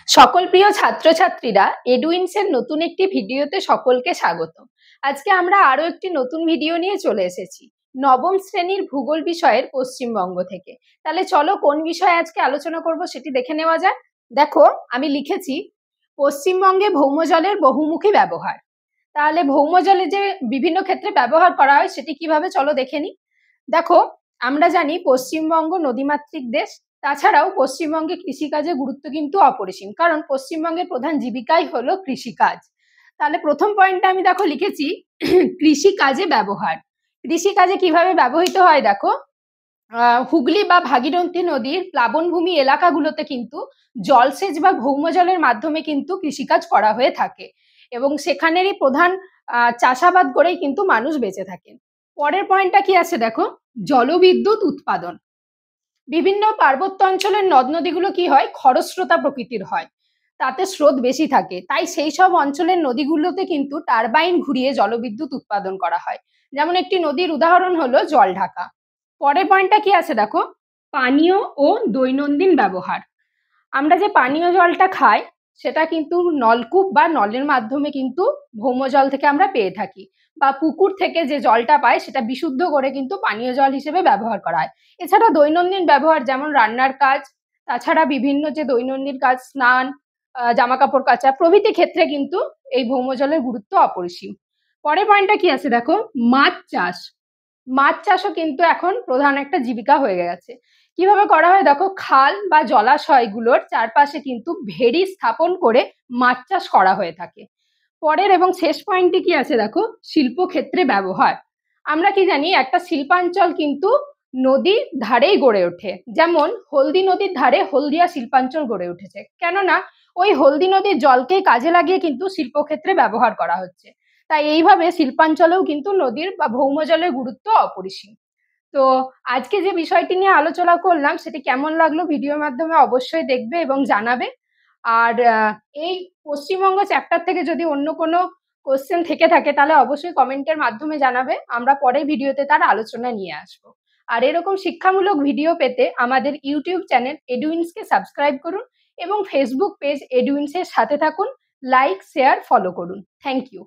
সকল প্রিয় ছাত্রছাত্রীরা এডুইন্সের নতুন একটি ভিডিওতে সকলকে স্বাগত। আজকে আমরা আরো একটি নতুন ভিডিও নিয়ে চলে এসেছি নবম শ্রেণীর ভূগোল বিষয়ের পশ্চিমবঙ্গ থেকে। তাহলে চলো কোন বিষয়ে আজকে আলোচনা করব সেটি দেখে নেওয়া যাক। দেখো, আমি লিখেছি পশ্চিমবঙ্গে ভৌমজলের বহুমুখী ব্যবহার। তাহলে ভৌমজলে যে বিভিন্ন ক্ষেত্রে ব্যবহার করা হয় সেটি কিভাবে, চলো দেখে নিই। দেখো, আমরা জানি পশ্চিমবঙ্গ নদীমাতৃক দেশ। তাছাড়াও পশ্চিমবঙ্গে কৃষিকাজের গুরুত্ব কিন্তু অপরিসীম, কারণ পশ্চিমবঙ্গের প্রধান জীবিকাই হলো কৃষিকাজ। তাহলে প্রথম পয়েন্টটা আমি দেখো লিখেছি কৃষিকাজে ব্যবহার। কৃষিকাজে কিভাবে ব্যবহৃত হয় দেখো, হুগলি বা ভাগীরথী নদীর প্লাবনভূমি এলাকাগুলোতে কিন্তু জলসেচ বা ভৌমজলের মাধ্যমে কিন্তু কৃষিকাজ করা হয়ে থাকে এবং সেখানেরই প্রধান চাষাবাদ করেই কিন্তু মানুষ বেঁচে থাকেন। পরের পয়েন্টটা কি আছে দেখো, জলবিদ্যুৎ উৎপাদন। বিভিন্ন পার্বত্য অঞ্চলের নদ নদীগুলো কি হয়, খরস্রোতা প্রকৃতির হয়, তাতে স্রোত বেশি থাকে, তাই সেই সব অঞ্চলের নদীগুলোতে কিন্তু টারবাইন ঘুরিয়ে জলবিদ্যুৎ উৎপাদন করা হয়। যেমন একটি নদীর উদাহরণ হলো জলঢাকা। পরের পয়েন্টটা কি আছে দেখো, পানীয় ও দৈনন্দিন ব্যবহার। আমরা যে পানীয় জলটা খাই সেটা কিন্তু নলকূপ বা নলের মাধ্যমে কিন্তু ভৌমজল থেকে আমরা পেয়ে থাকি, বা পুকুর থেকে যে জলটা পাই সেটা বিশুদ্ধ করে কিন্তু পানীয় জল হিসেবে ব্যবহার করা হয়। এছাড়া দৈনন্দিন ব্যবহার যেমন রান্নার কাজ, তাছাড়া বিভিন্ন যে দৈনন্দিন কাজ, স্নান, জামা কাপড় কাচা প্রভৃতি ক্ষেত্রে কিন্তু এই ভৌমজলের গুরুত্ব অপরিসীম। পরের পয়েন্টটা কি আছে দেখো, মাছ চাষ। মাছ চাষও কিন্তু এখন প্রধান একটা জীবিকা হয়ে গেছে। কিভাবে করা হয় দেখো, খাল বা জলাশয়গুলোর চারপাশে কিন্তু ভেড়ি স্থাপন করে মাছ চাষ করা হয়ে থাকে। পরের এবং শেষ পয়েন্টটি কি আছে দেখো, শিল্পক্ষেত্রে ব্যবহার। আমরা কি জানি, একটা শিল্পাঞ্চল কিন্তু নদীর ধারেই গড়ে ওঠে। যেমন হলদি নদীর ধারে হলদিয়া শিল্পাঞ্চল গড়ে উঠেছে, কেননা ওই হলদি নদীর জলকে কাজে লাগিয়ে কিন্তু শিল্পক্ষেত্রে ব্যবহার করা হচ্ছে। তাই এইভাবে শিল্পাঞ্চলেও কিন্তু নদীর বা ভৌমজলের গুরুত্ব অপরিসীম। তো আজকে যে বিষয়টি নিয়ে আলোচনা করলাম সেটি কেমন লাগলো ভিডিওর মাধ্যমে অবশ্যই দেখবে এবং জানাবে। আর এই পশ্চিমবঙ্গ চ্যাপ্টার থেকে যদি অন্য কোনো কোশ্চেন থেকে থাকে তাহলে অবশ্যই কমেন্টের মাধ্যমে জানাবে, আমরা পরের ভিডিওতে তার আলোচনা নিয়ে আসবো। আর এরকম শিক্ষামূলক ভিডিও পেতে আমাদের ইউটিউব চ্যানেল এডুইন্সকে সাবস্ক্রাইব করুন এবং ফেসবুক পেজ এডুইন্সের সাথে থাকুন। লাইক, শেয়ার, ফলো করুন। Thank you.